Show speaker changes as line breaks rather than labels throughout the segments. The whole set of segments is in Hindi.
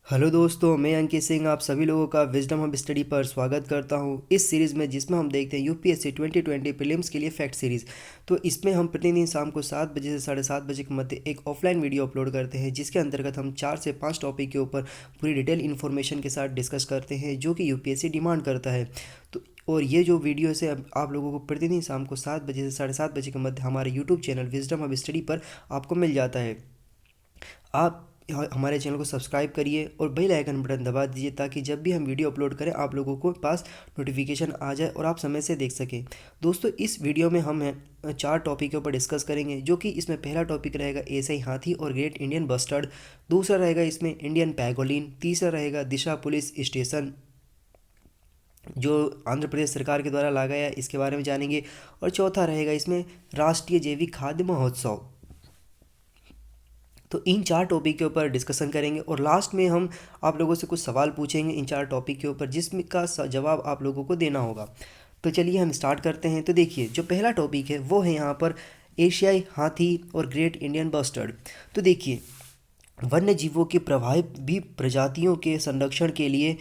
हेलो दोस्तों, मैं अंकित सिंह आप सभी लोगों का विजडम हब स्टडी पर स्वागत करता हूं। इस सीरीज़ में जिसमें हम देखते हैं यूपीएससी 2020 प्रीलिम्स के लिए फैक्ट सीरीज़। तो इसमें हम प्रतिदिन शाम को 7 बजे से 7:30 बजे के मध्य एक ऑफलाइन वीडियो अपलोड करते हैं, जिसके अंतर्गत हम 4 से 5 टॉपिक के ऊपर पूरी डिटेल इन्फॉर्मेशन के साथ डिस्कस करते हैं जो कि यूपीएससी डिमांड करता है। तो और ये जो वीडियो है आप लोगों को प्रतिदिन शाम को 7 बजे से 7:30 बजे के मध्य हमारे YouTube channel wisdom hub study पर आपको मिल जाता है। आप हमारे चैनल को सब्सक्राइब करिए और बेल आइकन बटन दबा दीजिए ताकि जब भी हम वीडियो अपलोड करें आप लोगों को पास नोटिफिकेशन आ जाए और आप समय से देख सकें। दोस्तों, इस वीडियो में हम 4 टॉपिक के ऊपर डिस्कस करेंगे, जो कि इसमें पहला टॉपिक रहेगा एशियाई हाथी और ग्रेट इंडियन बस्टर्ड। दूसरा रहेगा इसमें इंडियन पैगोलिन। तीसरा रहेगा दिशा पुलिस स्टेशन जो आंध्र प्रदेश सरकार के द्वारा लगाया है, इसके बारे में जानेंगे। और चौथा रहेगा इसमें राष्ट्रीय जैविक खाद्य महोत्सव। तो इन 4 टॉपिक के ऊपर डिस्कशन करेंगे और लास्ट में हम आप लोगों से कुछ सवाल पूछेंगे इन 4 टॉपिक के ऊपर, जिसमें का जवाब आप लोगों को देना होगा। तो चलिए हम स्टार्ट करते हैं। तो देखिए, जो पहला टॉपिक है वो है यहाँ पर एशियाई हाथी और ग्रेट इंडियन बस्टर्ड। तो देखिए, वन्य जीवों की प्रभावी प्रजातियों के संरक्षण के लिए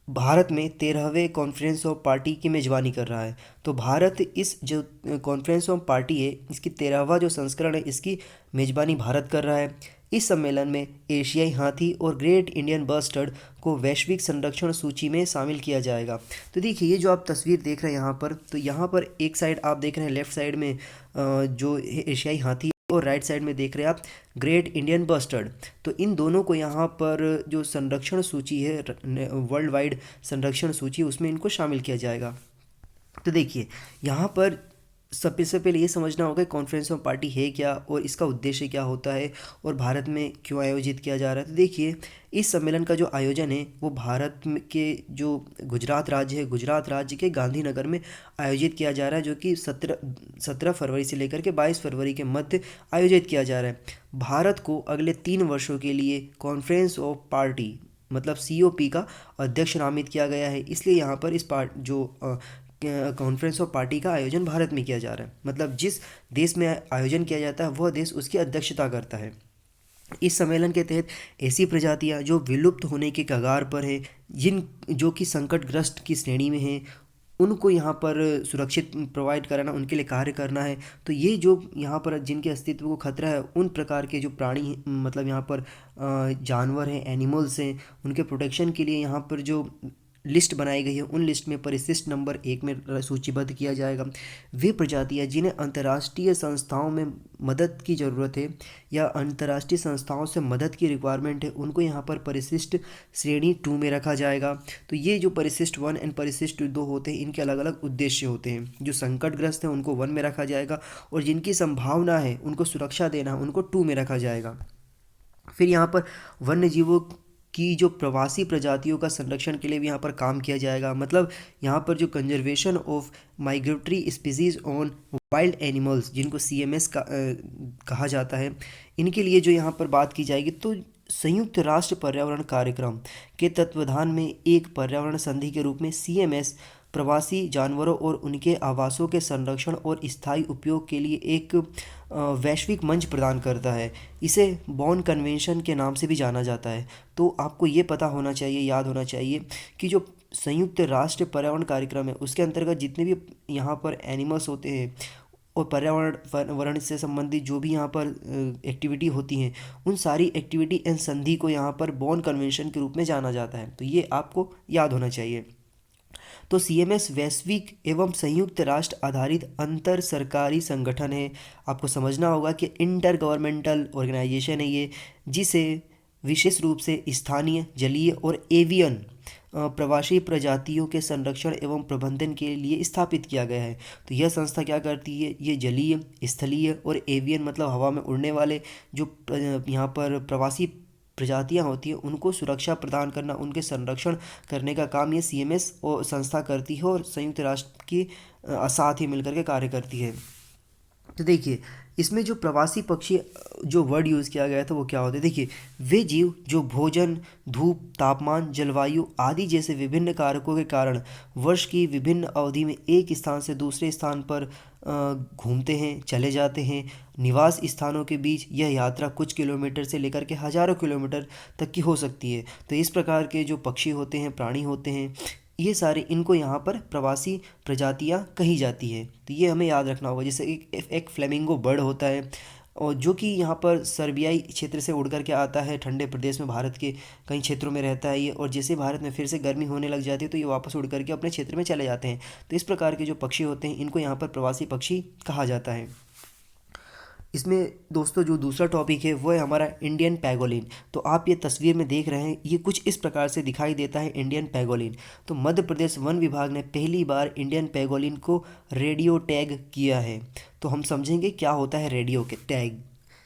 भारत में 13वें कॉन्फ्रेंस ऑफ पार्टी की मेज़बानी कर रहा है। तो भारत इस जो कॉन्फ्रेंस ऑफ पार्टी है, इसकी 13वां जो संस्करण है, इसकी मेज़बानी भारत कर रहा है। इस सम्मेलन में एशियाई हाथी और ग्रेट इंडियन बस्टर्ड को वैश्विक संरक्षण सूची में शामिल किया जाएगा। तो देखिए, ये जो आप तस्वीर देख रहे हैं यहाँ पर, तो यहाँ पर एक साइड आप देख रहे हैं लेफ़्ट साइड में जो एशियाई हाथी और राइट साइड में देख रहे हैं आप ग्रेट इंडियन बस्टर्ड। तो इन दोनों को यहाँ पर जो संरक्षण सूची है, वर्ल्ड वाइड संरक्षण सूची, उसमें इनको शामिल किया जाएगा। तो देखिए, यहाँ पर सबसे पहले ये समझना होगा कॉन्फ्रेंस ऑफ पार्टी है क्या और इसका उद्देश्य क्या होता है और भारत में क्यों आयोजित किया जा रहा है। तो देखिए, इस सम्मेलन का जो आयोजन है वो भारत के जो गुजरात राज्य है, गुजरात राज्य के गांधीनगर में आयोजित किया जा रहा है, जो कि 17 फरवरी से लेकर के 22 फरवरी के मध्य आयोजित किया जा रहा है। भारत को अगले 3 वर्षों के लिए कॉन्फ्रेंस ऑफ पार्टी मतलब COP का अध्यक्ष नामित किया गया है। इसलिए यहाँ पर इस पार्ट जो कॉन्फ्रेंस ऑफ पार्टी का आयोजन भारत में किया जा रहा है, मतलब जिस देश में आयोजन किया जाता है वह देश उसकी अध्यक्षता करता है। इस सम्मेलन के तहत ऐसी प्रजातियां जो विलुप्त होने के कगार पर है, जिन जो कि संकटग्रस्त की श्रेणी में हैं, उनको यहाँ पर सुरक्षित प्रोवाइड कराना, उनके लिए कार्य करना है। तो ये जो यहाँ पर जिनके अस्तित्व को खतरा है, उन प्रकार के जो प्राणी मतलब यहाँ पर जानवर हैं, एनिमल्स हैं, उनके प्रोटेक्शन के लिए यहाँ पर जो लिस्ट बनाई गई है, उन लिस्ट में परिशिष्ट नंबर 1 में सूचीबद्ध किया जाएगा। वे प्रजातियाँ जिन्हें अंतर्राष्ट्रीय संस्थाओं में मदद की ज़रूरत है या अंतर्राष्ट्रीय संस्थाओं से मदद की रिक्वायरमेंट है, उनको यहाँ पर परिशिष्ट श्रेणी 2 में रखा जाएगा। तो ये जो परिशिष्ट 1 एंड परिशिष्ट 2 होते हैं, इनके अलग अलग उद्देश्य होते हैं। जो संकटग्रस्त हैं उनको 1 में रखा जाएगा और जिनकी संभावना है उनको सुरक्षा देना, उनको 2 में रखा जाएगा। फिर यहाँ पर वन्य जीवों की जो प्रवासी प्रजातियों का संरक्षण के लिए भी यहाँ पर काम किया जाएगा। मतलब यहाँ पर जो conservation of migratory species on wild animals, जिनको CMS कहा जाता है, इनके लिए जो यहाँ पर बात की जाएगी। तो संयुक्त राष्ट्र पर्यावरण कार्यक्रम के तत्वाधान में एक पर्यावरण संधि के रूप में CMS प्रवासी जानवरों और उनके आवासों के संरक्षण और स्थायी उपयोग के लिए एक वैश्विक मंच प्रदान करता है। इसे बॉन कन्वेंशन के नाम से भी जाना जाता है। तो आपको ये पता होना चाहिए, याद होना चाहिए कि जो संयुक्त राष्ट्र पर्यावरण कार्यक्रम है, उसके अंतर्गत जितने भी यहाँ पर एनिमल्स होते हैं और पर्यावरण से संबंधित जो भी यहाँ पर एक्टिविटी होती हैं, उन सारी एक्टिविटी एंड संधि को यहाँ पर बॉन कन्वेंशन के रूप में जाना जाता है। तो ये आपको याद होना चाहिए। तो CMS वैश्विक एवं संयुक्त राष्ट्र आधारित अंतर सरकारी संगठन है। आपको समझना होगा कि इंटर गवर्नमेंटल ऑर्गेनाइजेशन है ये, जिसे विशेष रूप से स्थानीय, जलीय और एवियन प्रवासी प्रजातियों के संरक्षण एवं प्रबंधन के लिए स्थापित किया गया है। तो यह संस्था क्या करती है, ये जलीय, स्थलीय और एवियन मतलब हवा में उड़ने वाले जो यहाँ पर प्रवासी प्रजातियां होती हैं, उनको सुरक्षा प्रदान करना, उनके संरक्षण करने का काम ये CMS और संस्था करती है और संयुक्त राष्ट्र की साथ ही मिलकर के कार्य करती है। तो देखिए, इसमें जो प्रवासी पक्षी जो वर्ड यूज़ किया गया था वो क्या होते हैं। देखिए, वे जीव जो भोजन, धूप, तापमान, जलवायु आदि जैसे विभिन्न कारकों के कारण वर्ष की विभिन्न अवधि में एक स्थान से दूसरे स्थान पर घूमते हैं, चले जाते हैं। निवास स्थानों के बीच यह यात्रा कुछ किलोमीटर से लेकर के हज़ारों किलोमीटर तक की हो सकती है। तो इस प्रकार के जो पक्षी होते हैं, प्राणी होते हैं, ये सारे, इनको यहाँ पर प्रवासी प्रजातियाँ कही जाती है। तो ये हमें याद रखना होगा। जैसे एक फ्लेमिंगो बर्ड होता है, और जो कि यहाँ पर सर्बियाई क्षेत्र से उड़ कर के आता है, ठंडे प्रदेश में भारत के कई क्षेत्रों में रहता है ये, और जैसे भारत में फिर से गर्मी होने लग जाती है तो ये वापस उड़ करके अपने क्षेत्र में चले जाते हैं। तो इस प्रकार के जो पक्षी होते हैं, इनको यहाँ पर प्रवासी पक्षी कहा जाता है। इसमें दोस्तों जो दूसरा टॉपिक है वो है हमारा इंडियन पैगोलिन। तो आप ये तस्वीर में देख रहे हैं, ये कुछ इस प्रकार से दिखाई देता है इंडियन पैगोलिन। तो मध्य प्रदेश वन विभाग ने पहली बार इंडियन पैगोलिन को रेडियो टैग किया है। तो हम समझेंगे क्या होता है रेडियो के टैग।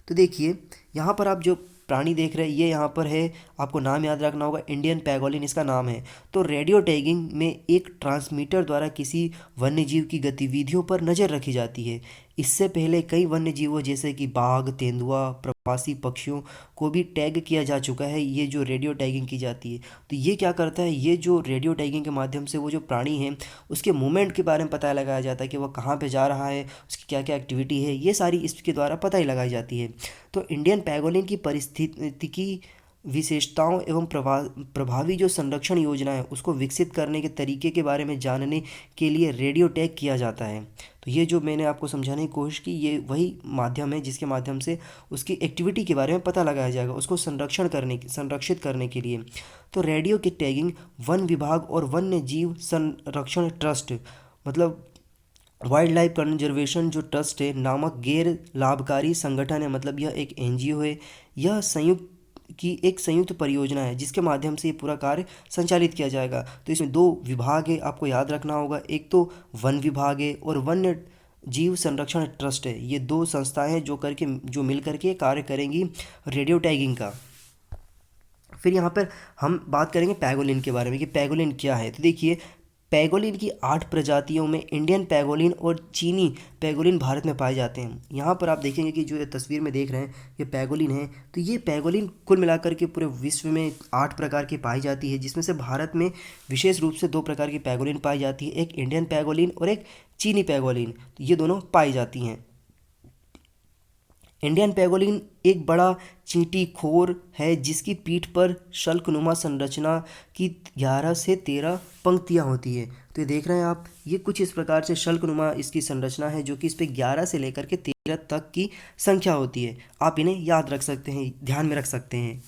तो देखिए, यहाँ पर आप जो प्राणी देख रहे हैं, ये यहाँ पर है, आपको नाम याद रखना होगा, इंडियन पैगोलिन इसका नाम है। तो रेडियो टैगिंग में एक ट्रांसमीटर द्वारा किसी वन्यजीव की गतिविधियों पर नज़र रखी जाती है। इससे पहले कई वन्यजीवों जैसे कि बाघ, तेंदुआ, प्रवासी पक्षियों को भी टैग किया जा चुका है, ये जो रेडियो टैगिंग की जाती है। तो ये क्या करता है, ये जो रेडियो टैगिंग के माध्यम से वो जो प्राणी है उसके मूवमेंट के बारे में पता लगाया जाता है कि वह कहाँ पे जा रहा है, उसकी क्या क्या एक्टिविटी है, ये सारी इसके द्वारा पता ही लगाई जाती है। तो इंडियन पैगोलिन की पारिस्थितिकी विशेषताओं एवं प्रभावी जो संरक्षण योजना है उसको विकसित करने के तरीके के बारे में जानने के लिए रेडियो टैग किया जाता है। तो ये जो मैंने आपको समझाने की कोशिश की, ये वही माध्यम है जिसके माध्यम से उसकी एक्टिविटी के बारे में पता लगाया जाएगा, उसको संरक्षित करने के लिए। तो रेडियो की टैगिंग वन विभाग और वन्य जीव संरक्षण ट्रस्ट, मतलब वाइल्ड लाइफ कंजर्वेशन जो ट्रस्ट है नामक गैर लाभकारी संगठन है, मतलब यह एक एनजीओ है, यह एक संयुक्त परियोजना है जिसके माध्यम से ये पूरा कार्य संचालित किया जाएगा। तो इसमें दो विभाग है, आपको याद रखना होगा, एक तो वन विभाग है और वन्य जीव संरक्षण ट्रस्ट है। ये दो संस्थाएं हैं जो मिल करके कार्य करेंगी रेडियो टैगिंग का। फिर यहाँ पर हम बात करेंगे पैगोलिन के बारे में कि पैगोलिन क्या है। तो देखिए, पैगोलिन की 8 प्रजातियों में इंडियन पैगोलिन और चीनी पैगोलिन भारत में पाए जाते हैं। यहाँ पर आप देखेंगे कि जो ये तस्वीर में देख रहे हैं ये पैगोलिन है। तो ये पैगोलिन कुल मिलाकर के पूरे विश्व में 8 प्रकार की पाई जाती है, जिसमें से भारत में विशेष रूप से 2 प्रकार की पैगोलिन पाई जाती है, एक इंडियन पैगोलिन और एक चीनी पैगोलिन। तो ये दोनों पाई जाती हैं। इंडियन पैगोलिन एक बड़ा चींटी खोर है जिसकी पीठ पर शल्कनुमा संरचना की 11 से 13 पंक्तियां होती है। तो ये देख रहे हैं आप, ये कुछ इस प्रकार से शल्कनुमा इसकी संरचना है, जो कि इस पे 11 से लेकर के 13 तक की संख्या होती है। आप इन्हें याद रख सकते हैं, ध्यान में रख सकते हैं।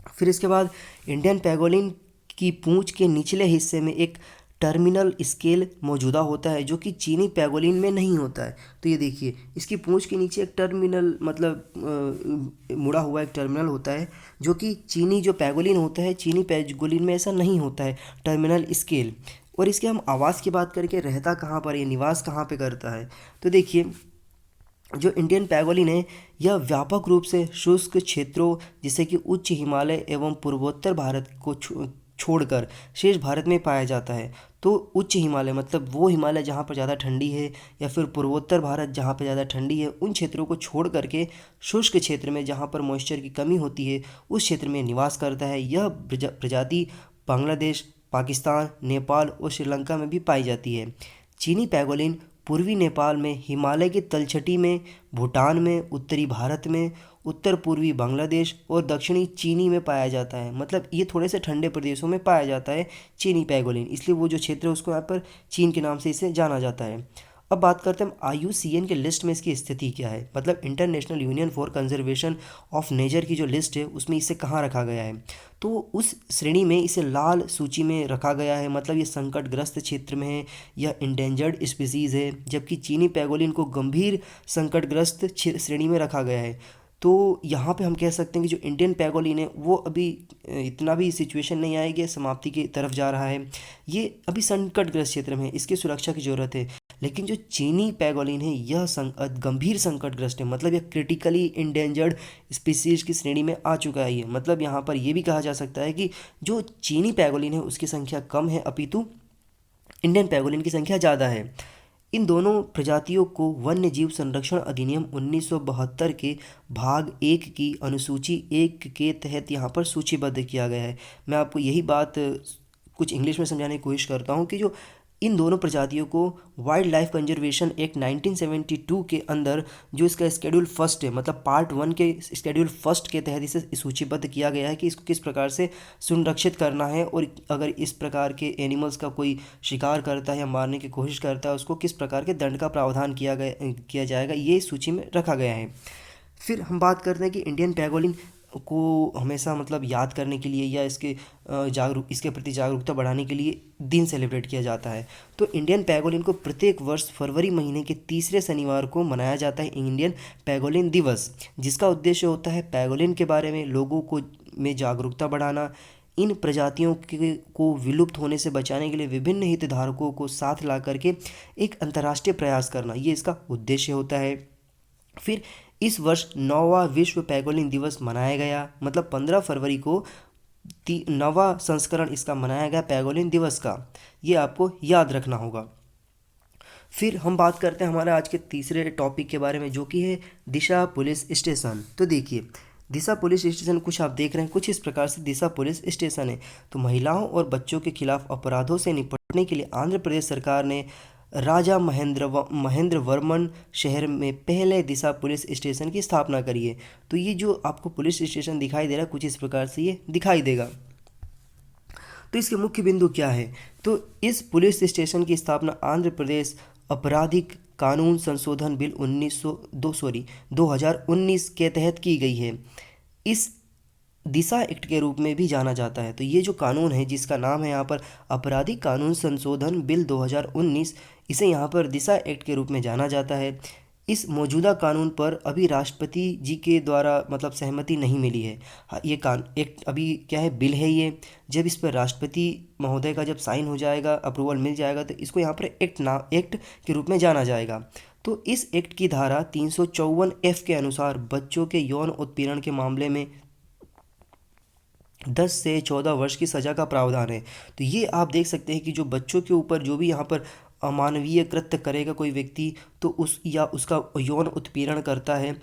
फिर इसके बाद इंडियन पैगोलिन की पूंछ के निचले हिस्से में एक टर्मिनल स्केल मौजूदा होता है, जो कि चीनी पैगोलिन में नहीं होता है। तो ये देखिए, इसकी पूंछ के नीचे एक टर्मिनल, मतलब मुड़ा हुआ एक टर्मिनल होता है, जो कि चीनी जो पैगोलिन होता है, चीनी पैगोलिन में ऐसा नहीं होता है टर्मिनल स्केल। और इसके हम आवास की बात करके, रहता कहाँ पर, ये निवास कहाँ पे करता है। तो देखिए, जो इंडियन पैगोलिन है यह व्यापक रूप से शुष्क क्षेत्रों जैसे कि उच्च हिमालय एवं पूर्वोत्तर भारत को छोड़कर शेष भारत में पाया जाता है। तो उच्च हिमालय मतलब वो हिमालय जहाँ पर ज़्यादा ठंडी है, या फिर पूर्वोत्तर भारत जहाँ पर ज़्यादा ठंडी है, उन क्षेत्रों को छोड़ करके शुष्क क्षेत्र में जहाँ पर मॉइस्चर की कमी होती है उस क्षेत्र में निवास करता है। यह प्रजाति बांग्लादेश, पाकिस्तान, नेपाल और श्रीलंका में भी पाई जाती है। चीनी पैगोलिन पूर्वी नेपाल में, हिमालय की तलछटी में, भूटान में, उत्तरी भारत में, उत्तर पूर्वी बांग्लादेश और दक्षिणी चीनी में पाया जाता है। मतलब ये थोड़े से ठंडे प्रदेशों में पाया जाता है चीनी पैगोलिन, इसलिए वो जो क्षेत्र है उसको यहाँ पर चीन के नाम से इसे जाना जाता है। अब बात करते हैं IUCN के लिस्ट में इसकी स्थिति क्या है, मतलब international union for conservation of nature की जो लिस्ट है उसमें इसे कहाँ रखा गया है। तो उस श्रेणी में इसे लाल सूची में रखा गया है, मतलब ये संकटग्रस्त क्षेत्र में है, यह इंडेंजर्ड स्पीसीज़ है। जबकि चीनी पैगोलिन को गंभीर संकटग्रस्त श्रेणी में रखा गया है। तो यहाँ पे हम कह सकते हैं कि जो इंडियन पैगोलिन है वो अभी इतना भी सिचुएशन नहीं आएगी, समाप्ति की तरफ जा रहा है, ये अभी संकटग्रस्त क्षेत्र में है, इसकी सुरक्षा की ज़रूरत है। लेकिन जो चीनी पैगोलिन है यह गंभीर संकटग्रस्त है, मतलब यह क्रिटिकली इंडेंजर्ड स्पीसीज की श्रेणी में आ चुका है। ये मतलब यहाँ पर यह भी कहा जा सकता है कि जो चीनी पैगोलिन है उसकी संख्या कम है, अपितु इंडियन पैगोलिन की संख्या ज़्यादा है। इन दोनों प्रजातियों को वन्य जीव संरक्षण अधिनियम 1972 के भाग 1 की अनुसूची 1 के तहत यहाँ पर सूचीबद्ध किया गया है। मैं आपको यही बात कुछ इंग्लिश में समझाने की कोशिश करता हूँ कि जो इन दोनों प्रजातियों को वाइल्ड लाइफ कंजर्वेशन एक्ट 1972 के अंदर जो इसका शेड्यूल फर्स्ट है, मतलब पार्ट 1 के शेड्यूल फर्स्ट के तहत इसे सूचीबद्ध किया गया है कि इसको किस प्रकार से संरक्षित करना है, और अगर इस प्रकार के एनिमल्स का कोई शिकार करता है या मारने की कोशिश करता है उसको किस प्रकार के दंड का प्रावधान किया जाएगा, ये सूची में रखा गया है। फिर हम बात करते हैं कि इंडियन पैंगोलिन को हमेशा मतलब याद करने के लिए या इसके प्रति जागरूकता बढ़ाने के लिए दिन सेलिब्रेट किया जाता है। तो इंडियन पैंगोलिन को प्रत्येक वर्ष फरवरी महीने के तीसरे शनिवार को मनाया जाता है इंडियन पैंगोलिन दिवस, जिसका उद्देश्य होता है पैंगोलिन के बारे में लोगों को में जागरूकता बढ़ाना, इन प्रजातियों को विलुप्त होने से बचाने के लिए विभिन्न हितधारकों को साथ ला करके एक अंतर्राष्ट्रीय प्रयास करना, ये इसका उद्देश्य होता है। फिर इस वर्ष 9वां विश्व पैंगोलिन दिवस मनाया गया, मतलब 15 फरवरी को 9वां संस्करण इसका मनाया गया पैंगोलिन दिवस का, ये आपको याद रखना होगा। फिर हम बात करते हैं हमारे आज के तीसरे टॉपिक के बारे में, जो कि है दिशा पुलिस स्टेशन। तो देखिए दिशा पुलिस स्टेशन कुछ आप देख रहे हैं, कुछ इस प्रकार से दिशा पुलिस स्टेशन है। तो महिलाओं और बच्चों के खिलाफ अपराधों से निपटने के लिए आंध्र प्रदेश सरकार ने राजा महेंद्र वर्मन शहर में पहले दिशा पुलिस स्टेशन की स्थापना करी है। तो ये जो आपको पुलिस स्टेशन दिखाई दे रहा है कुछ इस प्रकार से ये दिखाई देगा। तो इसके मुख्य बिंदु क्या है, तो इस पुलिस स्टेशन की स्थापना आंध्र प्रदेश आपराधिक कानून संशोधन बिल 2019 के तहत की गई है। इस दिशा एक्ट के रूप में भी जाना जाता है। तो ये जो कानून है जिसका नाम है यहाँ पर आपराधिक कानून संशोधन बिल 2019, इसे यहाँ पर दिशा एक्ट के रूप में जाना जाता है। इस मौजूदा कानून पर अभी राष्ट्रपति जी के द्वारा मतलब सहमति नहीं मिली है। ये एक्ट अभी क्या है, बिल है ये। जब इस पर राष्ट्रपति महोदय का जब साइन हो जाएगा, अप्रूवल मिल जाएगा, तो इसको यहाँ पर एक्ट के रूप में जाना जाएगा। तो इस एक्ट की धारा 354F के अनुसार बच्चों के यौन उत्पीड़न के मामले में 10 से 14 वर्ष की सज़ा का प्रावधान है। तो ये आप देख सकते हैं कि जो बच्चों के ऊपर जो भी यहाँ पर अमानवीय कृत्य करेगा कोई व्यक्ति, तो उसका यौन उत्पीड़न करता है,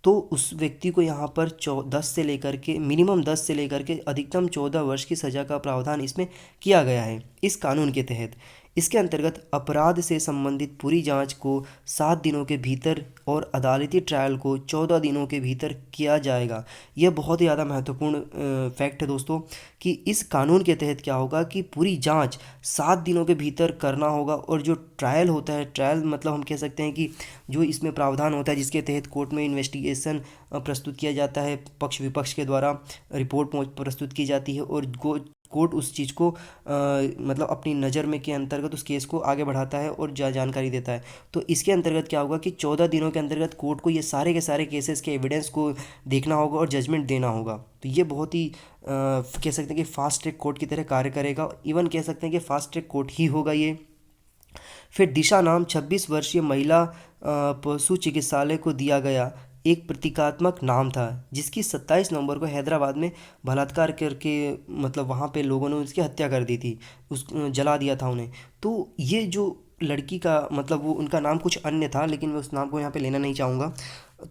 तो उस व्यक्ति को यहाँ पर 10 से लेकर के मिनिमम 10 से लेकर के अधिकतम 14 वर्ष की सज़ा का प्रावधान इसमें किया गया है इस कानून के तहत। इसके अंतर्गत अपराध से संबंधित पूरी जांच को 7 दिनों के भीतर और अदालती ट्रायल को 14 दिनों के भीतर किया जाएगा। यह बहुत ही ज़्यादा महत्वपूर्ण फैक्ट है दोस्तों, कि इस कानून के तहत क्या होगा कि पूरी जांच 7 दिनों के भीतर करना होगा, और जो ट्रायल होता है, ट्रायल मतलब हम कह सकते हैं कि जो इसमें प्रावधान होता है जिसके तहत कोर्ट में इन्वेस्टिगेशन प्रस्तुत किया जाता है, पक्ष विपक्ष के द्वारा रिपोर्ट प्रस्तुत की जाती है, और कोर्ट उस चीज़ को मतलब अपनी नज़र में के अंतर्गत उस केस को आगे बढ़ाता है और जानकारी देता है। तो इसके अंतर्गत क्या होगा कि 14 दिनों के अंतर्गत कोर्ट को ये सारे के सारे केसेस के एविडेंस को देखना होगा और जजमेंट देना होगा। तो ये बहुत ही कह सकते हैं कि फास्ट ट्रैक कोर्ट की तरह कार्य करेगा, इवन कह सकते हैं कि फास्ट ट्रैक कोर्ट ही होगा ये। फिर दिशा नाम 26 वर्षीय महिला पशु चिकित्सालय को दिया गया एक प्रतीकात्मक नाम था, जिसकी 27 नवंबर को हैदराबाद में बलात्कार करके मतलब वहाँ पे लोगों ने उसकी हत्या कर दी थी, जला दिया था उन्हें। तो ये जो लड़की का मतलब वो उनका नाम कुछ अन्य था, लेकिन मैं उस नाम को यहाँ पे लेना नहीं चाहूँगा।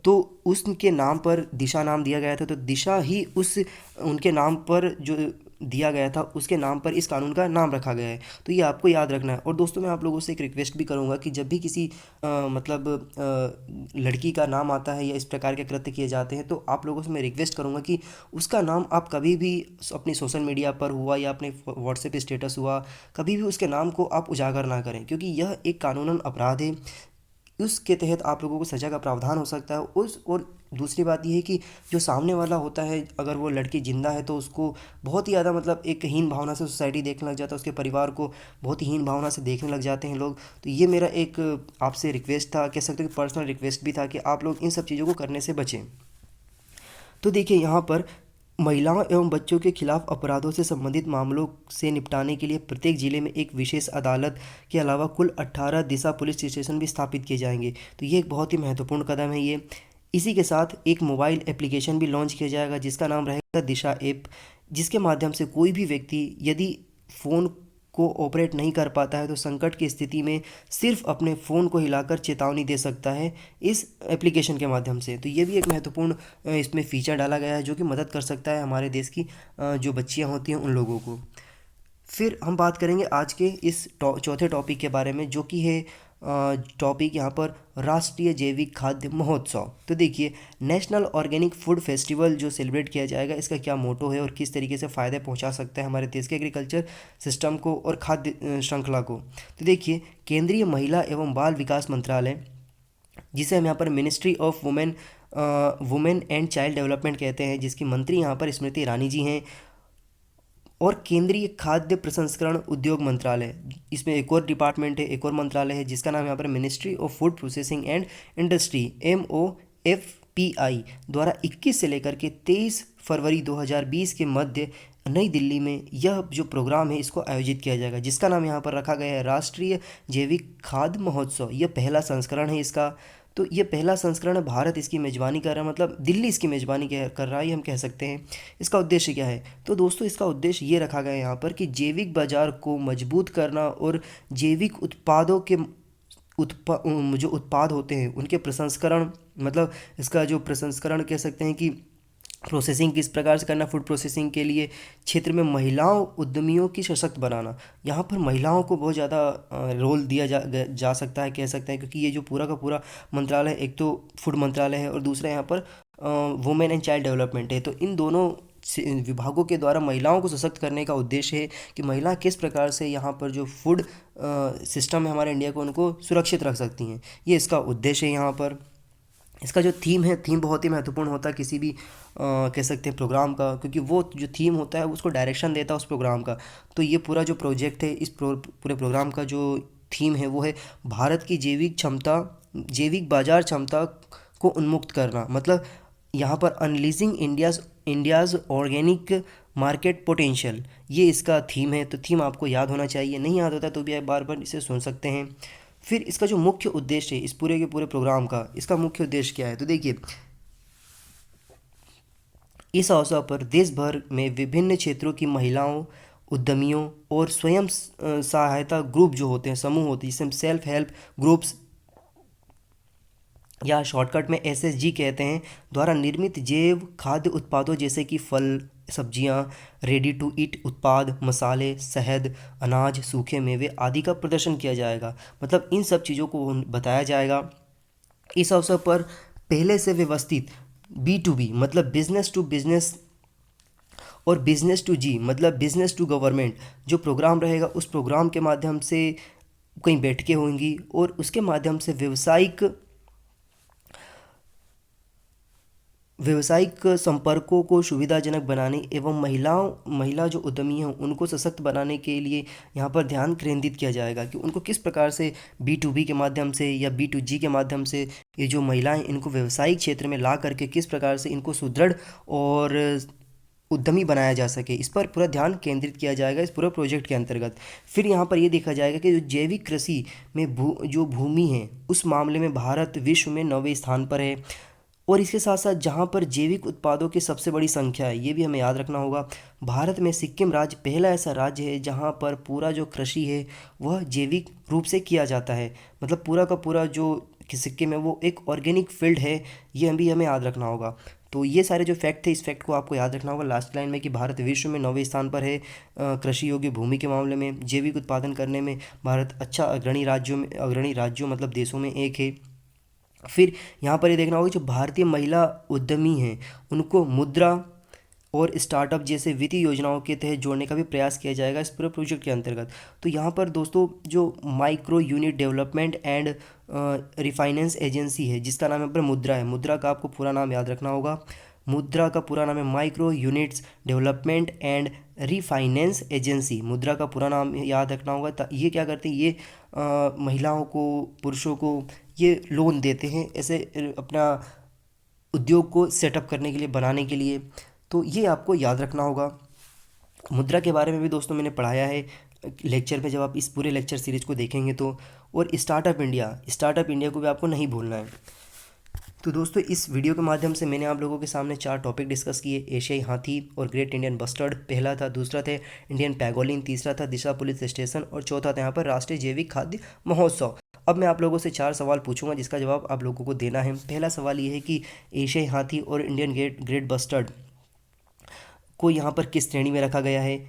तो उसके नाम पर दिशा नाम दिया गया था, तो दिशा ही उस उनके नाम पर जो दिया गया था उसके नाम पर इस कानून का नाम रखा गया है। तो ये आपको याद रखना है। और दोस्तों मैं आप लोगों से एक रिक्वेस्ट भी करूँगा कि जब भी किसी लड़की का नाम आता है या इस प्रकार के कृत्य किए जाते हैं, तो आप लोगों से मैं रिक्वेस्ट करूँगा कि उसका नाम आप कभी भी अपनी सोशल मीडिया पर हुआ या अपने व्हाट्सएप स्टेटस हुआ, कभी भी उसके नाम को आप उजागर ना करें, क्योंकि यह एक कानूनन अपराध है। उसके तहत आप लोगों को सज़ा का प्रावधान हो सकता है। और दूसरी बात यह है कि जो सामने वाला होता है, अगर वो लड़की जिंदा है तो उसको बहुत ही ज़्यादा मतलब एक हीन भावना से सोसाइटी देखने लग जाता है, उसके परिवार को बहुत ही हीन भावना से देखने लग जाते हैं लोग। तो ये मेरा एक आपसे रिक्वेस्ट था, कह सकते हो कि पर्सनल रिक्वेस्ट भी था, कि आप लोग इन सब चीज़ों को करने से बचें। तो देखिए यहाँ पर महिलाओं एवं बच्चों के खिलाफ अपराधों से संबंधित मामलों से निपटाने के लिए प्रत्येक जिले में एक विशेष अदालत के अलावा कुल 18 दिशा पुलिस स्टेशन भी स्थापित किए जाएंगे। तो ये एक बहुत ही महत्वपूर्ण कदम है ये। इसी के साथ एक मोबाइल एप्लीकेशन भी लॉन्च किया जाएगा जिसका नाम रहेगा दिशा ऐप, जिसके माध्यम से कोई भी व्यक्ति यदि फ़ोन को ऑपरेट नहीं कर पाता है तो संकट की स्थिति में सिर्फ अपने फ़ोन को हिलाकर चेतावनी दे सकता है इस एप्लीकेशन के माध्यम से। तो ये भी एक महत्वपूर्ण इसमें फ़ीचर डाला गया है जो कि मदद कर सकता है हमारे देश की जो बच्चियां होती हैं उन लोगों को। फिर हम बात करेंगे आज के इस चौथे टॉपिक के बारे में, जो कि है टॉपिक यहाँ पर राष्ट्रीय जैविक खाद्य महोत्सव। तो देखिए, नेशनल ऑर्गेनिक फूड फेस्टिवल जो सेलिब्रेट किया जाएगा, इसका क्या मोटो है और किस तरीके से फ़ायदे पहुंचा सकता है हमारे देश के एग्रीकल्चर सिस्टम को और खाद्य श्रृंखला को। तो देखिए, केंद्रीय महिला एवं बाल विकास मंत्रालय, जिसे हम यहाँ पर ministry of women and child development कहते हैं, जिसकी मंत्री यहाँ पर स्मृति ईरानी जी हैं, और केंद्रीय खाद्य प्रसंस्करण उद्योग मंत्रालय, इसमें एक और डिपार्टमेंट है, एक और मंत्रालय है, जिसका नाम यहाँ पर ministry of food processing and industry MOFPI द्वारा 21 से लेकर के 23 फरवरी 2020 के मध्य नई दिल्ली में यह जो प्रोग्राम है इसको आयोजित किया जाएगा, जिसका नाम यहाँ पर रखा गया है राष्ट्रीय जैविक खाद्य महोत्सव। यह पहला संस्करण है इसका। तो ये पहला संस्करण है, भारत इसकी मेज़बानी कर रहा है, मतलब दिल्ली इसकी मेज़बानी कर रहा है, ये हम कह सकते हैं। इसका उद्देश्य क्या है? तो दोस्तों, इसका उद्देश्य ये रखा गया है यहाँ पर कि जैविक बाजार को मजबूत करना और जैविक उत्पादों के जो उत्पाद होते हैं उनके प्रसंस्करण, मतलब इसका जो प्रसंस्करण कह सकते हैं कि प्रोसेसिंग किस प्रकार से करना, फूड प्रोसेसिंग के लिए क्षेत्र में महिलाओं उद्यमियों की सशक्त बनाना। यहाँ पर महिलाओं को बहुत ज़्यादा रोल दिया जा सकता है, कह सकते हैं, क्योंकि ये जो पूरा का पूरा मंत्रालय, एक तो फूड मंत्रालय है और दूसरा यहाँ पर वुमेन एंड चाइल्ड डेवलपमेंट है। तो इन दोनों विभागों के द्वारा महिलाओं को सशक्त करने का उद्देश्य है कि महिला किस प्रकार से यहाँ पर जो फूड सिस्टम है हमारे इंडिया को, उनको सुरक्षित रख सकती हैं। ये इसका उद्देश्य है यहाँ पर। इसका जो थीम है, थीम बहुत ही महत्वपूर्ण होता है किसी भी कह सकते हैं प्रोग्राम का, क्योंकि वो जो थीम होता है उसको डायरेक्शन देता है उस प्रोग्राम का। तो ये पूरा जो प्रोजेक्ट है, इस पूरे प्रोग्राम का जो थीम है वो है भारत की जैविक बाजार क्षमता को उन्मुक्त करना। मतलब यहाँ पर unleashing India's organic market potential, ये इसका थीम है। तो थीम आपको याद होना चाहिए, नहीं याद होता तो भी आप बार बार इसे सुन सकते हैं। फिर इसका जो मुख्य उद्देश्य है इस पूरे के पूरे प्रोग्राम का, इसका मुख्य उद्देश्य क्या है? तो देखिए, इस अवसर पर देश भर में विभिन्न क्षेत्रों की महिलाओं, उद्यमियों और स्वयं सहायता ग्रुप जो होते हैं, समूह होते हैं, जिसे हम सेल्फ हेल्प ग्रुप्स या शॉर्टकट में SSG कहते हैं, द्वारा निर्मित जैव खाद्य उत्पादों जैसे कि फल, सब्जियां, रेडी टू ईट उत्पाद, मसाले, शहद, अनाज, सूखे मेवे आदि का प्रदर्शन किया जाएगा। मतलब इन सब चीज़ों को बताया जाएगा। इस अवसर पर पहले से व्यवस्थित B2B मतलब बिजनेस टू बिजनेस और बिजनेस टू G मतलब बिजनेस टू गवर्नमेंट जो प्रोग्राम रहेगा, उस प्रोग्राम के माध्यम से कई बैठकें होंगी और उसके माध्यम से व्यावसायिक संपर्कों को सुविधाजनक बनाने एवं महिला जो उद्यमी हैं उनको सशक्त बनाने के लिए यहाँ पर ध्यान केंद्रित किया जाएगा कि उनको किस प्रकार से B2B के माध्यम से या B2G के माध्यम से ये जो महिलाएं, इनको व्यावसायिक क्षेत्र में ला करके किस प्रकार से इनको सुदृढ़ और उद्यमी बनाया जा सके, इस पर पूरा ध्यान केंद्रित किया जाएगा इस पूरे प्रोजेक्ट के अंतर्गत। फिर यहाँ पर ये देखा जाएगा कि जो जैविक कृषि में जो भूमि है, उस मामले में भारत विश्व में 9वें स्थान पर है। और इसके साथ साथ जहाँ पर जैविक उत्पादों की सबसे बड़ी संख्या है, ये भी हमें याद रखना होगा। भारत में सिक्किम राज्य पहला ऐसा राज्य है जहाँ पर पूरा जो कृषि है वह जैविक रूप से किया जाता है। मतलब पूरा का पूरा जो सिक्किम है वो एक ऑर्गेनिक फील्ड है, ये भी हमें याद रखना होगा। तो ये सारे जो फैक्ट थे, इस फैक्ट को आपको याद रखना होगा लास्ट लाइन में कि भारत विश्व में 9वें स्थान पर है कृषि योग्य भूमि के मामले में। जैविक उत्पादन करने में भारत अच्छा अग्रणी राज्यों मतलब देशों में एक है। फिर यहाँ पर ये देखना होगा जो भारतीय महिला उद्यमी हैं उनको मुद्रा और स्टार्टअप जैसे वित्तीय योजनाओं के तहत जोड़ने का भी प्रयास किया जाएगा इस पूरे प्रोजेक्ट के अंतर्गत। तो यहाँ पर दोस्तों जो micro unit development and refinance agency है, जिसका नाम यहाँ पर मुद्रा है, मुद्रा का आपको पूरा नाम याद रखना होगा। मुद्रा का पूरा नाम है micro units development and refinance agency. मुद्रा का पूरा नाम याद रखना होगा। ये क्या करते हैं, ये महिलाओं को, पुरुषों को ये लोन देते हैं ऐसे अपना उद्योग को सेटअप करने के लिए, बनाने के लिए। तो ये आपको याद रखना होगा। मुद्रा के बारे में भी दोस्तों मैंने पढ़ाया है लेक्चर में, जब आप इस पूरे लेक्चर सीरीज़ को देखेंगे तो। और स्टार्टअप इंडिया को भी आपको नहीं भूलना है। तो दोस्तों, इस वीडियो के माध्यम से मैंने आप लोगों के सामने 4 टॉपिक डिस्कस किए। एशियाई हाथी और ग्रेट इंडियन बस्टर्ड पहला था, दूसरा था इंडियन पैगोलिन, तीसरा था दिशा पुलिस स्टेशन और चौथा था यहाँ पर राष्ट्रीय जैविक खाद्य महोत्सव। अब मैं आप लोगों से 4 सवाल पूछूंगा जिसका जवाब आप लोगों को देना है। पहला सवाल ये है कि एशियाई हाथी और इंडियन ग्रेट बस्टर्ड को यहाँ पर किस श्रेणी में रखा गया है।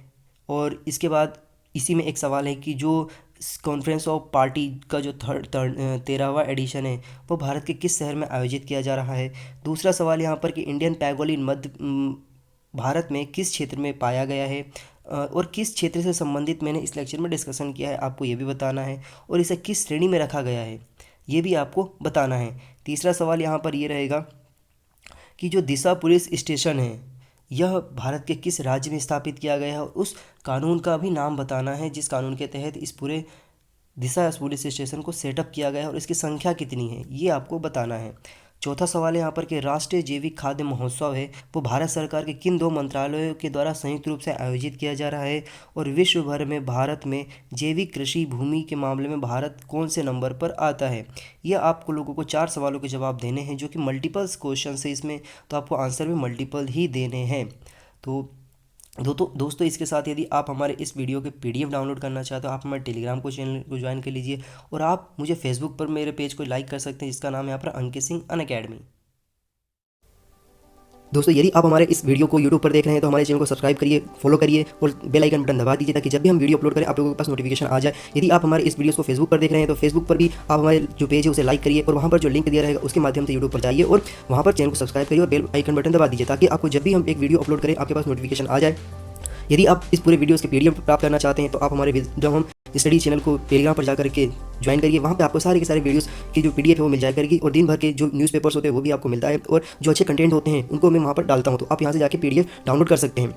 और इसके बाद इसी में एक सवाल है कि जो कॉन्फ्रेंस ऑफ पार्टी का जो 13वां एडिशन है वो भारत के किस शहर में आयोजित किया जा रहा है। दूसरा सवाल यहाँ पर कि इंडियन पैगोलिन मध्य भारत में किस क्षेत्र में पाया गया है, और किस क्षेत्र से संबंधित मैंने इस लेक्चर में डिस्कशन किया है आपको ये भी बताना है, और इसे किस श्रेणी में रखा गया है ये भी आपको बताना है। तीसरा सवाल यहाँ पर ये रहेगा कि जो दिशा पुलिस स्टेशन है यह भारत के किस राज्य में स्थापित किया गया है, और उस कानून का भी नाम बताना है जिस कानून के तहत इस पूरे दिशा पुलिस स्टेशन को सेटअप किया गया है, और इसकी संख्या कितनी है ये आपको बताना है। चौथा सवाल है यहाँ पर कि राष्ट्रीय जैविक खाद्य महोत्सव है वो भारत सरकार के किन 2 मंत्रालयों के द्वारा संयुक्त रूप से आयोजित किया जा रहा है, और विश्व भर में भारत में जैविक कृषि भूमि के मामले में भारत कौन से नंबर पर आता है। यह आपको लोगों को 4 सवालों के जवाब देने हैं जो कि मल्टीपल्स क्वेश्चन है इसमें, तो आपको आंसर भी मल्टीपल ही देने हैं। तो दोस्तों इसके साथ यदि आप हमारे इस वीडियो के PDF डाउनलोड करना चाहते हो आप हमारे टेलीग्राम को चैनल को ज्वाइन कर लीजिए, और आप मुझे फेसबुक पर मेरे पेज को लाइक कर सकते हैं जिसका नाम है यहाँ पर अंकित सिंह अनअकैडमी। दोस्तों यदि आप हमारे इस वीडियो को YouTube पर देख रहे हैं तो हमारे चैनल को सब्सक्राइब करिए, फॉलो करिए और बेल आइकन बटन दबा दीजिए ताकि जब भी हम वीडियो अपलोड करें आप लोगों के पास नोटिफिकेशन आ जाए। यदि आप हमारे इस वीडियो को फेसबुक पर देख रहे हैं तो फेसबुक पर भी आप हमारे जो पेज है उसे लाइक करिए, और वहाँ पर जो लिंक दिया रहेगा उसके माध्यम से यूट्यूब पर जाइए और वहाँ पर चैनल को सब्सक्राइब करिए और बेल आइकन बटन दबा दीजिए ताकि आपको जब भी हम एक वीडियो अपलोड करें आपके पास नोटिफिकेशन आ जाए। यदि आप इस पूरे वीडियोस के PDF प्राप्त करना चाहते हैं तो आप हमारे जब हम स्टडी चैनल को टेलीग्राम पर जाकर के ज्वाइन करिए, वहाँ पे आपको सारे के सारे वीडियोस की जो PDF है वो मिल जाया करेगी, और दिन भर के जो न्यूज़पेपर्स होते हैं वो भी आपको मिलता है, और जो अच्छे कंटेंट होते हैं उनको मैं वहाँ पर डालता हूँ, तो आप यहाँ से जाके PDF डाउनलोड कर सकते हैं।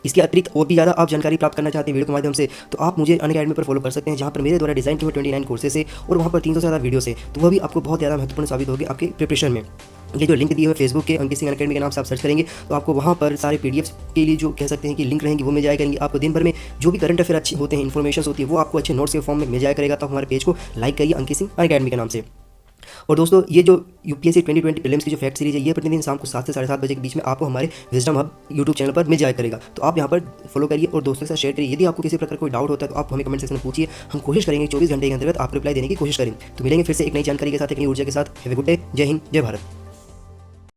इसके अतिरिक्त और भी ज़्यादा आप जानकारी प्राप्त करना चाहते हैं वीडियो के माध्यम से तो आप मुझे अनअकैडमी पर फॉलो कर सकते हैं, जहाँ पर मेरे द्वारा डिज़ाइन किए हुए 29 कोर्सेस है और वहाँ पर 300 से ज़्यादा वीडियोस है, तो वह भी आपको बहुत ज़्यादा महत्वपूर्ण साबित होगी आपके प्रिपरेशन में। ये जो लिंक दिए हुए फेसबुक के अंकित सिंह अनअकैडमी के नाम से आप सर्च करेंगे तो आपको वहाँ पर सारे PDFs के लिए जो कह सकते हैं कि लिंक रहेंगी वो मिल जाया करेंगे। आपको दिन भर में जो भी करंट अफेयर अच्छे होते हैं, इन्फॉर्मेशन होती है वो आपको अच्छे नोट्स के फॉर्म में मिल जाया करेगा। तो हमारे पेज को लाइक करिए अंकित सिंह अनअकैडमी के नाम से। और दोस्तों ये जो UPSC 2020 प्रीलिम्स की जो फैक्ट सीरीज है ये प्रतिदिन शाम को 7 से 7:30 बजे के बीच में आपको हमारे विजडम हब YouTube चैनल पर मिल जाया करेगा, तो आप यहाँ पर फॉलो करिए और दोस्तों के साथ शेयर करिए। यदि आपको किसी प्रकार कोई डाउट होता है तो आप हमें कमेंट सेक्शन में पूछिए, हम कोशिश करेंगे 24 घंटे के अंतर्गत आप रिप्लाई देने की कोशिश करें। तो मिलेंगे फिर से एक नई जानकारी के साथ, एक नई ऊर्जा के साथ। Have a good day. जय हिंद, जय भारत।